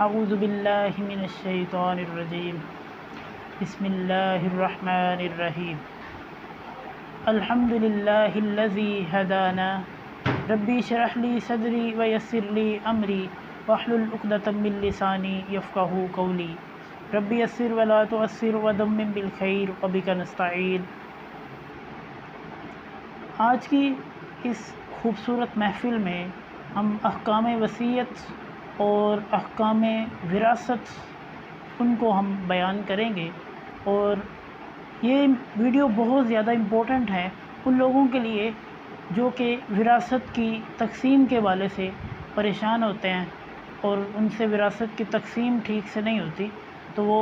اعوذ باللہ من الشیطان الرجیم بسم اللہ الرحمن الرحیم الحمد للہ الذی ہدانا ربی اشرح لی صدری ویسر لی امری واحلل عقدۃ من لسانی یفقہوا قولی ربی یسر ولا تعسر ودمم بالخیر وبک نستعین۔ آج کی اس خوبصورت محفل میں ہم احکام وصیت اور احکام وراثت ان کو ہم بیان کریں گے، اور یہ ویڈیو بہت زیادہ امپورٹنٹ ہے ان لوگوں کے لیے جو کہ وراثت کی تقسیم کے حوالے سے پریشان ہوتے ہیں اور ان سے وراثت کی تقسیم ٹھیک سے نہیں ہوتی، تو وہ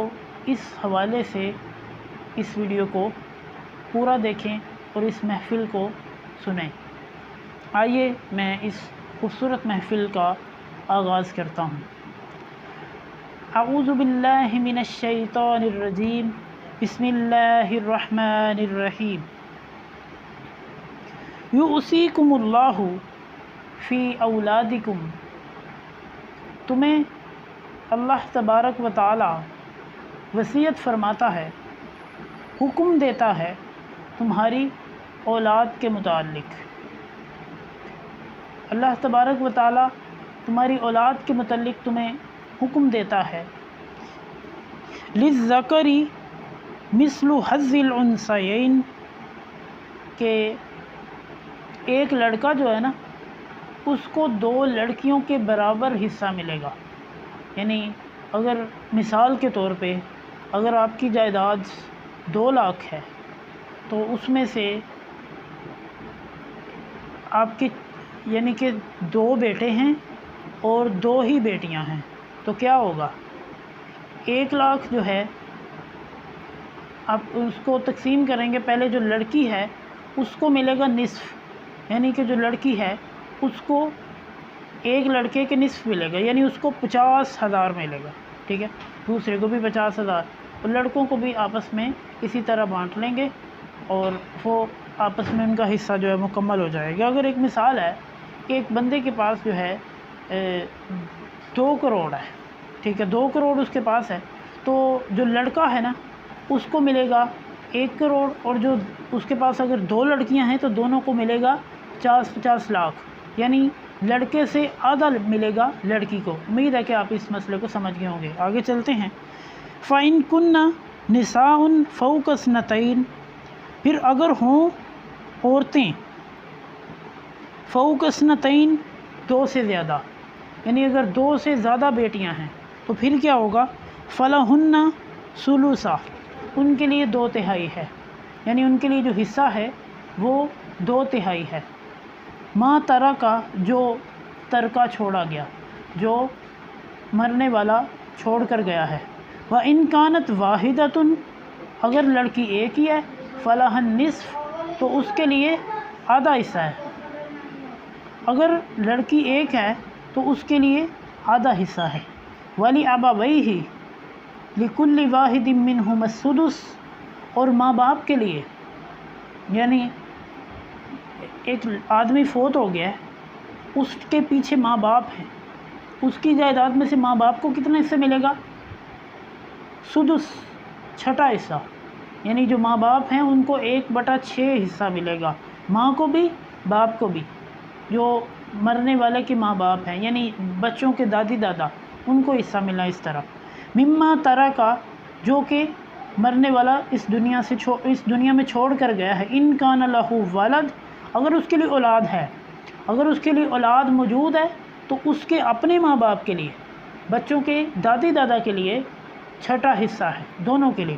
اس حوالے سے اس ویڈیو کو پورا دیکھیں اور اس محفل کو سنیں۔ آئیے میں اس خوبصورت محفل کا آغاز کرتا ہوں۔ اعوذ باللہ من الشیطان الرجیم بسم اللہ الرحمن الرحیم یوصیکم اللہ فی اولادکم، تمہیں اللہ تبارک و تعالی وصیت فرماتا ہے، حکم دیتا ہے تمہاری اولاد کے متعلق۔ اللہ تبارک و تعالی تمہاری اولاد کے متعلق تمہیں حکم دیتا ہے، للذکر مثل حظ الانثیین، کہ ایک لڑکا جو ہے نا اس کو دو لڑکیوں کے برابر حصہ ملے گا۔ یعنی اگر مثال کے طور پہ اگر آپ کی جائیداد 2 لاکھ ہے تو اس میں سے آپ کے یعنی کہ 2 بیٹے ہیں اور 2 ہی بیٹیاں ہیں، تو کیا ہوگا؟ 1 لاکھ جو ہے آپ اس کو تقسیم کریں گے، پہلے جو لڑکی ہے اس کو ملے گا نصف، یعنی کہ جو لڑکی ہے اس کو ایک لڑکے کے نصف ملے گا، یعنی اس کو 50,000 ملے گا، ٹھیک ہے، دوسرے کو بھی 50,000، اور لڑکوں کو بھی آپس میں اسی طرح بانٹ لیں گے اور وہ آپس میں ان کا حصہ جو ہے مکمل ہو جائے گا۔ اگر ایک مثال ہے کہ ایک بندے کے پاس جو ہے 2 کروڑ ہے، ٹھیک ہے، 2 کروڑ اس کے پاس ہے، تو جو لڑکا ہے نا اس کو ملے گا 1 کروڑ، اور جو اس کے پاس اگر 2 لڑکیاں ہیں تو دونوں کو ملے گا 50 لاکھ، یعنی لڑکے سے آدھا ملے گا لڑکی کو۔ امید ہے کہ آپ اس مسئلے کو سمجھ گئے ہوں گے۔ آگے چلتے ہیں۔ فَإِن كُنَّ نِسَاءٌ فَوْقَ اثْنَتَيْنِ، پھر اگر ہوں عورتیں فوق اثنتین، 2 سے زیادہ، یعنی اگر 2 سے زیادہ بیٹیاں ہیں تو پھر کیا ہوگا؟ فَلَهُنَّ ثُلُثٌ، ان کے لیے 2/3 ہے، یعنی ان کے لیے جو حصہ ہے وہ 2/3 ہے۔ ما ترکا، جو ترکہ چھوڑا گیا، جو مرنے والا چھوڑ کر گیا ہے۔ وَإِن كَانَتْ وَاحِدَةٌ، اگر لڑکی ایک ہی ہے، فَلَهَا النِّصْفُ، تو اس کے لیے آدھا حصہ ہے۔ اگر لڑکی ایک ہے تو اس کے لیے آدھا حصہ ہے۔ وَلِأَبَوَيْهِ لِكُلِّ وَاحِدٍ مِّنْهُمَا السُّدُسُ، اور ماں باپ کے لیے، یعنی ایک آدمی فوت ہو گیا ہے، اس کے پیچھے ماں باپ ہیں، اس کی جائیداد میں سے ماں باپ کو کتنا حصہ ملے گا؟ سدس، 6واں حصہ، یعنی جو ماں باپ ہیں ان کو 1/6 حصہ ملے گا، ماں کو بھی باپ کو بھی، جو مرنے والے کے ماں باپ ہیں یعنی بچوں کے دادی دادا، ان کو حصہ ملا اس طرح۔ مما ترکا، جو کہ مرنے والا اس دنیا میں چھوڑ کر گیا ہے۔ ان کان لہ ولد، اگر اس کے لیے اولاد ہے، اگر اس کے لیے اولاد موجود ہے تو اس کے اپنے ماں باپ کے لیے، بچوں کے دادی دادا کے لیے 6واں حصہ ہے، دونوں کے لیے۔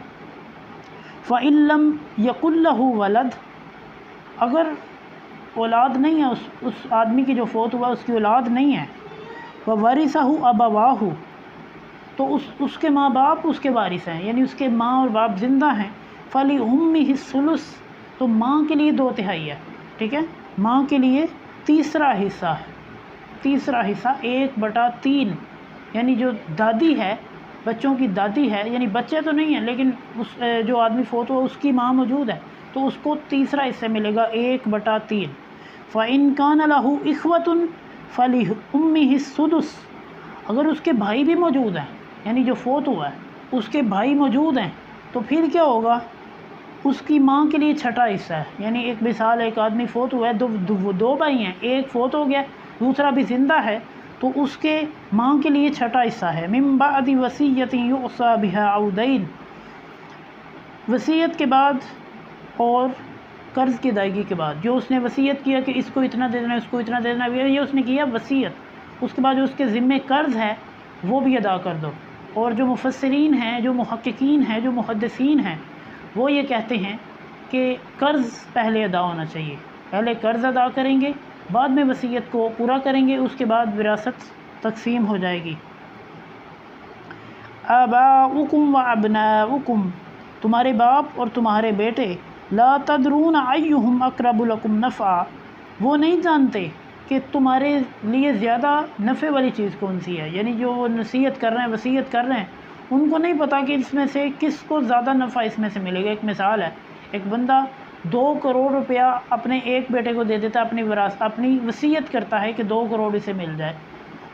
فَإِن لَّمْ يَكُن لَّهُ وَلَدٌ، اگر اولاد نہیں ہے، اس آدمی کی جو فوت ہوا اس کی اولاد نہیں ہے، وَوَرِثَهُ أَبَوَاهُ، تو اس کے ماں باپ اس کے وارث ہیں، یعنی اس کے ماں اور باپ زندہ ہیں۔ فَلِأُمِّهِ الثُّلُثُ، تو ماں کے لیے 2/3 ہے، ٹھیک ہے، ماں کے لیے تیسرا حصہ ہے، تیسرا حصہ 1/3، یعنی جو دادی ہے، بچوں کی دادی ہے، یعنی بچے تو نہیں ہیں لیکن جو آدمی فوت ہوا اس کی ماں موجود ہے، تو اس کو تیسرا حصہ ملے گا 1/3۔ فَإِن كَانَ لَهُ إِخْوَةٌ فَلِأُمِّهِ السُّدُسُ، اگر اس کے بھائی بھی موجود ہیں، یعنی جو فوت ہوا ہے اس کے بھائی موجود ہیں، تو پھر کیا ہوگا، اس کی ماں کے لیے چھٹا حصہ ہے. یعنی ایک مثال، ایک آدمی فوت ہوا ہے، دو بھائی ہیں، ایک فوت ہو گیا، دوسرا بھی زندہ ہے، تو اس کے ماں کے لیے چھٹا حصہ ہے. من بعد وصیۃ یوصی بها او دین، وصیت کے بعد اور قرض کی ادائیگی کے بعد. جو اس نے وصیت کیا کہ اس کو اتنا دے دینا، اس کو اتنا دے دینا، یہ اس نے کیا وصیت، اس کے بعد جو اس کے ذمے قرض ہے وہ بھی ادا کر دو. اور جو مفسرین ہیں، جو محققین ہیں، جو محدثین ہیں، وہ یہ کہتے ہیں کہ قرض پہلے ادا ہونا چاہیے. پہلے قرض ادا کریں گے، بعد میں وصیت کو پورا کریں گے، اس کے بعد وراثت تقسیم ہو جائے گی. آباؤکم و ابناؤکم، تمہارے باپ اور تمہارے بیٹے، لا تدرون ایہم اقرب لکم نفعا، وہ نہیں جانتے کہ تمہارے لیے زیادہ نفع والی چیز کون سی ہے. یعنی جو وہ نصیحت کر رہے ہیں، وصیت کر رہے ہیں، ان کو نہیں پتہ کہ اس میں سے کس کو زیادہ نفع اس میں سے ملے گا. ایک مثال ہے، ایک بندہ 2 کروڑ روپیہ اپنے ایک بیٹے کو دے دیتا ہے، اپنی وصیت کرتا ہے کہ 2 کروڑ اسے مل جائے،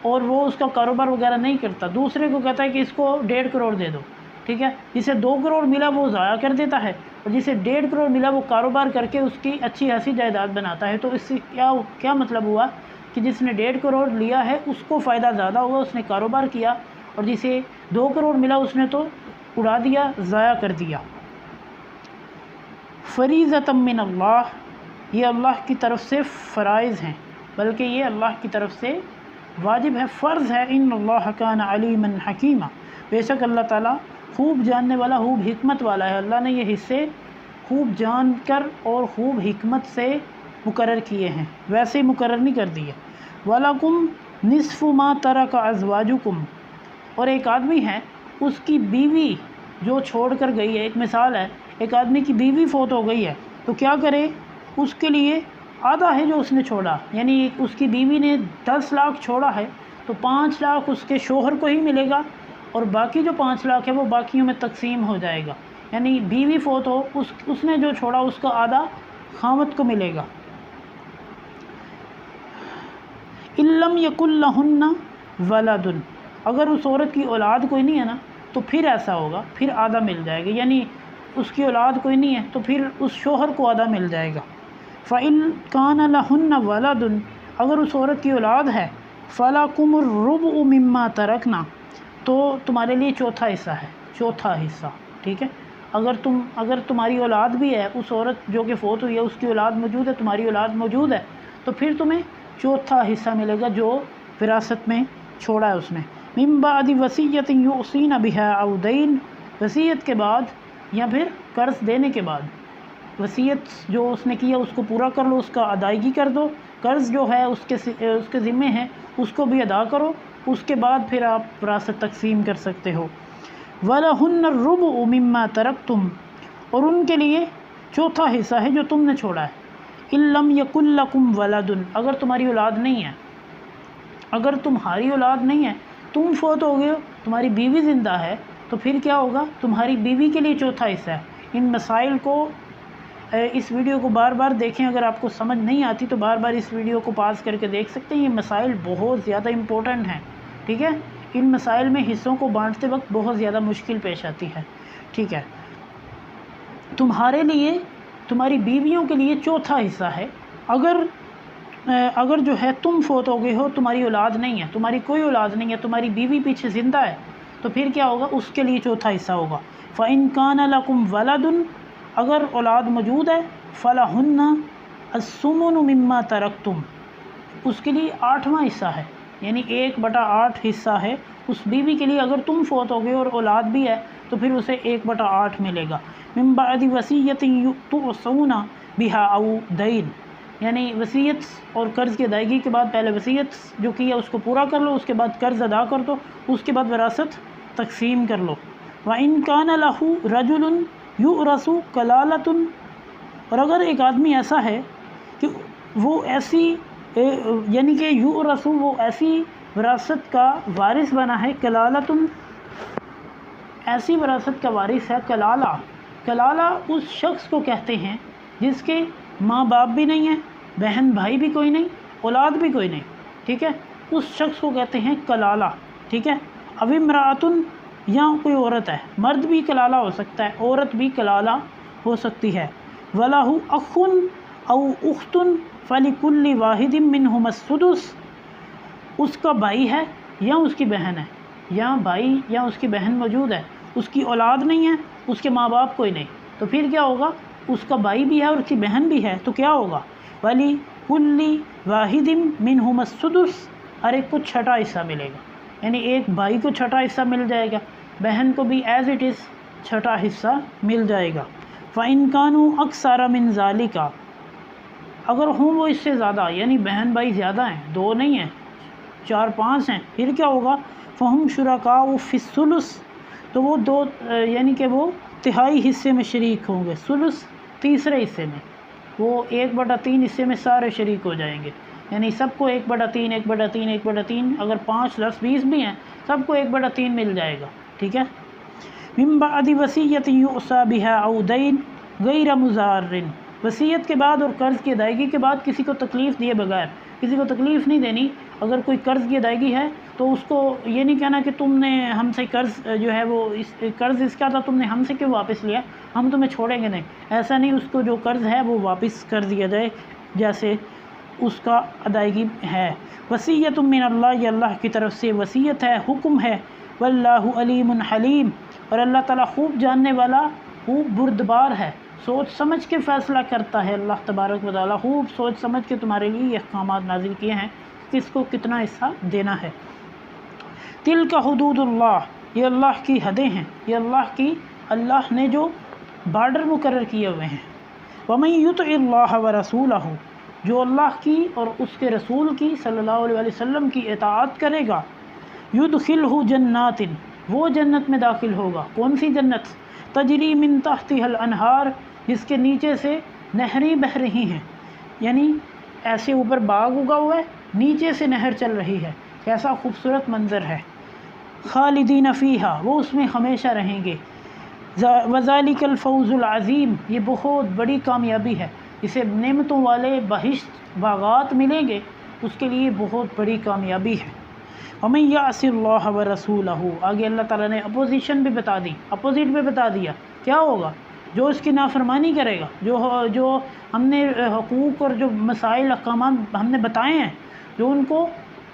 اور وہ اس کا کاروبار وغیرہ نہیں کرتا، دوسرے کو کہتا ہے کہ اس کو 1.5 کروڑ دے دو. ٹھیک ہے، جسے 2 کروڑ ملا وہ ضائع کر دیتا ہے، اور جسے 1.5 کروڑ ملا وہ کاروبار کر کے اس کی اچھی خاصی جائیداد بناتا ہے. تو اس سے کیا مطلب ہوا کہ جس نے 1.5 کروڑ لیا ہے اس کو فائدہ زیادہ ہوا، اس نے کاروبار کیا، اور جسے 2 کروڑ ملا اس نے تو اڑا دیا، ضائع کر دیا. فریضۃ من اللہ، یہ اللہ کی طرف سے فرائض ہیں، بلکہ یہ اللہ کی طرف سے واجب ہے، فرض ہے. ان اللہ کان علیما حکیما، بے شک اللہ تعالیٰ خوب جاننے والا، خوب حکمت والا ہے. اللہ نے یہ حصے خوب جان کر اور خوب حکمت سے مقرر کیے ہیں، ویسے مقرر نہیں کر دیے. وَلَكُمْ نِصْفُ مَا تَرَكَ أَزْوَاجُكُمْ، اور ایک آدمی ہے، اس کی بیوی جو چھوڑ کر گئی ہے، ایک مثال ہے، ایک آدمی کی بیوی فوت ہو گئی ہے، تو کیا کرے، اس کے لیے آدھا ہے جو اس نے چھوڑا. یعنی اس کی بیوی نے 10 لاکھ چھوڑا ہے، تو 5 لاکھ اس کے شوہر کو ہی ملے گا، اور باقی جو 5 لاکھ ہے وہ باقیوں میں تقسیم ہو جائے گا. یعنی بیوی فوت ہو، اس نے جو چھوڑا اس کا آدھا خاوند کو ملے گا. إِن لَمْ يَكُنْ لَهُنَّ وَلَدٌ، اگر اس عورت کی اولاد کوئی نہیں ہے نا، تو پھر ایسا ہوگا، پھر آدھا مل جائے گا. یعنی اس کی اولاد کوئی نہیں ہے تو پھر اس شوہر کو آدھا مل جائے گا. فَإِن كَانَ لَهُنَّ وَلَدٌ، اگر اس عورت کی اولاد ہے، فَلَكُمُ الرُّبُعُ مِمَّا تَرَكْنَا، تو تمہارے لیے چوتھا حصہ ہے، چوتھا حصہ. ٹھیک ہے، اگر تمہاری اولاد بھی ہے، اس عورت جو کہ فوت ہوئی ہے اس کی اولاد موجود ہے، تمہاری اولاد موجود ہے، تو پھر تمہیں چوتھا حصہ ملے گا جو وراثت میں چھوڑا ہے اس نے. من بعد وصیۃ یوصین بها او دین، وصیت کے بعد یا پھر قرض دینے کے بعد. وصیت جو اس نے کیا اس کو پورا کر لو، اس کا ادائیگی کر دو. قرض جو ہے اس کے ذمے ہے، اس کو بھی ادا کرو، اس کے بعد پھر آپ وراثت تقسیم کر سکتے ہو. وَلَهُنَّ الرُّبُعُ مِمَّا تَرَكْتُمْ، اور ان کے لیے چوتھا حصہ ہے جو تم نے چھوڑا ہے. إِن لَمْ يَكُنْ لَكُمْ وَلَدٌ، اگر تمہاری اولاد نہیں ہے، اگر تمہاری اولاد نہیں ہے، تم فوت ہو گئے ہو، تمہاری بیوی زندہ ہے، تو پھر کیا ہوگا، تمہاری بیوی کے لیے چوتھا حصہ ہے. ان مسائل کو، اس ویڈیو کو بار بار دیکھیں. اگر آپ کو سمجھ نہیں آتی تو بار بار اس ویڈیو کو پاس کر کے دیکھ سکتے ہیں. یہ مسائل بہت زیادہ امپورٹنٹ ہیں. ٹھیک ہے، ان مسائل میں حصوں کو بانٹتے وقت بہت زیادہ مشکل پیش آتی ہے. ٹھیک ہے، تمہارے لیے، تمہاری بیویوں کے لیے چوتھا حصہ ہے. اگر جو ہے تم فوت ہو گئے ہو، تمہاری اولاد نہیں ہے، تمہاری کوئی اولاد نہیں ہے، تمہاری بیوی پیچھے زندہ ہے، تو پھر کیا ہوگا، اس کے لیے چوتھا حصہ ہوگا. فَإِن كَانَ لَكُمْ وَلَدٌ، اگر اولاد موجود ہے، فَلَهُنَّ الثُّمُنُ مِمَّا تَرَكْتُمْ، اس کے لیے 8واں حصہ ہے. یعنی 1/8 حصہ ہے اس بیوی کے لیے. اگر تم فوت ہو گئے اور اولاد بھی ہے تو پھر اسے 1/8 ملے گا. من بعد وصیۃ توصون بها او دین، یعنی وصیت اور قرض کی ادائیگی کے بعد پہلے وصیت جو کی ہے اس کو پورا کر لو، اس کے بعد قرض ادا کر دو، اس کے بعد وراثت تقسیم کر لو. وَإِن كَانَ لَهُ رَجُلٌ يُؤْرَثُ كَلَالَةٌ، اور اگر ایک آدمی ایسا ہے کہ وہ ایسی، یعنی کہ یؤرث، وہ ایسی وراثت کا وارث بنا ہے، کلالۃ، ایسی وراثت کا وارث ہے. کلالہ اس شخص کو کہتے ہیں جس کے ماں باپ بھی نہیں ہیں، بہن بھائی بھی کوئی نہیں، اولاد بھی کوئی نہیں. ٹھیک ہے، اس شخص کو کہتے ہیں کلالہ. ٹھیک ہے. اب امراتن یا کوئی عورت ہے، مرد بھی کلالہ ہو سکتا ہے، عورت بھی کلالہ ہو سکتی ہے. وَلَهُ أَخٌ أَوْ أُخْتٌ فَلِكُلِّ وَاحِدٍ مِّنْهُمَا السُّدُسُ، اس کا بھائی ہے یا اس کی بہن ہے، یا بھائی یا اس کی بہن موجود ہے، اس کی اولاد نہیں ہے، اس کے ماں باپ کوئی نہیں، تو پھر کیا ہوگا؟ اس کا بھائی بھی ہے اور اس کی بہن بھی ہے، تو کیا ہوگا؟ وَلِكُلِّ وَاحِدٍ مِّنْهُمَا السُّدُسُ، ہر ایک کو چھٹا حصہ ملے گا. یعنی ایک بھائی کو چھٹا حصہ مل جائے گا، بہن کو بھی ایز اٹ از چھٹا حصہ مل جائے گا. فَإِن كَانُوا أَكْثَرَ مِن ذَلِكَ، اگر ہوں وہ اس سے زیادہ، یعنی بہن بھائی زیادہ ہیں، 2 نہیں ہیں، 4-5 ہیں، پھر کیا ہوگا؟ فَهُمْ شُرَكَاءُ فِي الثُّلُثِ، تو وہ 2 یعنی کہ وہ تہائی حصے میں شریک ہوں گے. ثلث تیسرے حصے میں، وہ 1/3 حصے میں سارے شریک ہو جائیں گے. یعنی سب کو 1/3 1/3 1/3، اگر 5 10 20 بھی ہیں سب کو 1/3 مل جائے گا. ٹھیک ہے. من بعد وصیۃ یوصی بها او دین غیر مضار، وصیت کے بعد اور قرض کی ادائیگی کے بعد کسی کو تکلیف دیے بغیر، کسی کو تکلیف نہیں دینی. اگر کوئی قرض کی ادائیگی ہے تو اس کو یہ نہیں کہنا کہ تم نے ہم سے قرض جو ہے وہ قرض اس کا تھا، تم نے ہم سے کیوں واپس لیا، ہم تمہیں چھوڑیں گے نہیں. ایسا نہیں، اس کو جو قرض ہے وہ واپس کر دیا جائے جیسے اس کا ادائیگی ہے. وصیت من اللہ، یہ اللہ کی طرف سے وصیت ہے، حکم ہے. واللہ علیم حلیم، اور اللہ تعالیٰ خوب جاننے والا، خوب بردبار ہے، سوچ سمجھ کے فیصلہ کرتا ہے. اللہ تبارک و تعالیٰ خوب سوچ سمجھ کے تمہارے لیے یہ احکامات نازل کیے ہیں، کس کو کتنا حصہ دینا ہے. تلک حدود اللہ، یہ اللہ کی حدیں ہیں، یہ اللہ نے جو بارڈر مقرر کیے ہوئے ہیں. ومن یطع اللہ ورسولہ، جو اللہ کی اور اس کے رسول کی صلی اللہ علیہ وسلم کی اطاعت کرے گا، یدخلہ جنات، وہ جنت میں داخل ہوگا. کون سی جنت؟ تجری من تحتها الانہار، جس کے نیچے سے نہریں بہہ رہی ہیں. یعنی ایسے اوپر باغ اگا ہوا ہے، نیچے سے نہر چل رہی ہے، کیسا خوبصورت منظر ہے. خالدین فیہا، وہ اس میں ہمیشہ رہیں گے. وذالک الفوز العظیم، یہ بہت بڑی کامیابی ہے، اسے نعمتوں والے بہشت باغات ملیں گے، اس کے لیے بہت بڑی کامیابی ہے. ومن یعص اللہ ورسولہ، آگے اللہ تعالیٰ نے اپوزیشن بھی بتا دی، اپوزٹ بھی بتا دیا کیا ہوگا. جو اس کی نافرمانی کرے گا، جو ہم نے حقوق اور جو مسائل احکامات ہم نے بتائے ہیں، جو ان کو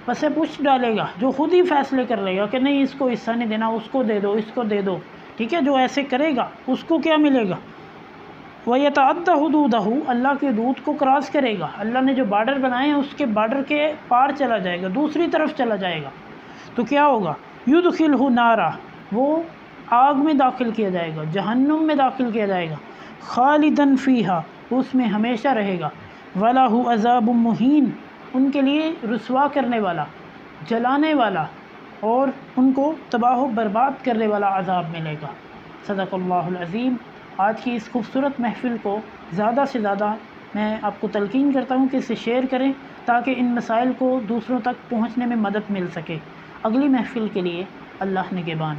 پس پش ڈالے گا، جو خود ہی فیصلے کر لے گا کہ نہیں اس کو حصہ نہیں دینا، اس کو دے دو، اس کو دے دو. ٹھیک ہے. جو ایسے کرے گا اس کو کیا ملے گا؟ وَيَتَعَدَّ حُدُودَهُ، اللہ کے حدود کو کراس کرے گا. اللہ نے جو بارڈر بنائے ہیں اس کے بارڈر کے پار چلا جائے گا، دوسری طرف چلا جائے گا، تو کیا ہوگا؟ یدخلہ نارا، وہ آگ میں داخل کیا جائے گا، جہنم میں داخل کیا جائے گا. خالدن فیہا، اس میں ہمیشہ رہے گا. وَلَهُ عَذَابٌ مُہین، ان کے لیے رسوا کرنے والا، جلانے والا اور ان کو تباہ و برباد کرنے والا عذاب ملے گا. صدق اللہ العظیم. آج کی اس خوبصورت محفل کو زیادہ سے زیادہ میں آپ کو تلقین کرتا ہوں کہ اسے شیئر کریں تاکہ ان مسائل کو دوسروں تک پہنچنے میں مدد مل سکے. اگلی محفل کے لیے اللہ نگہبان.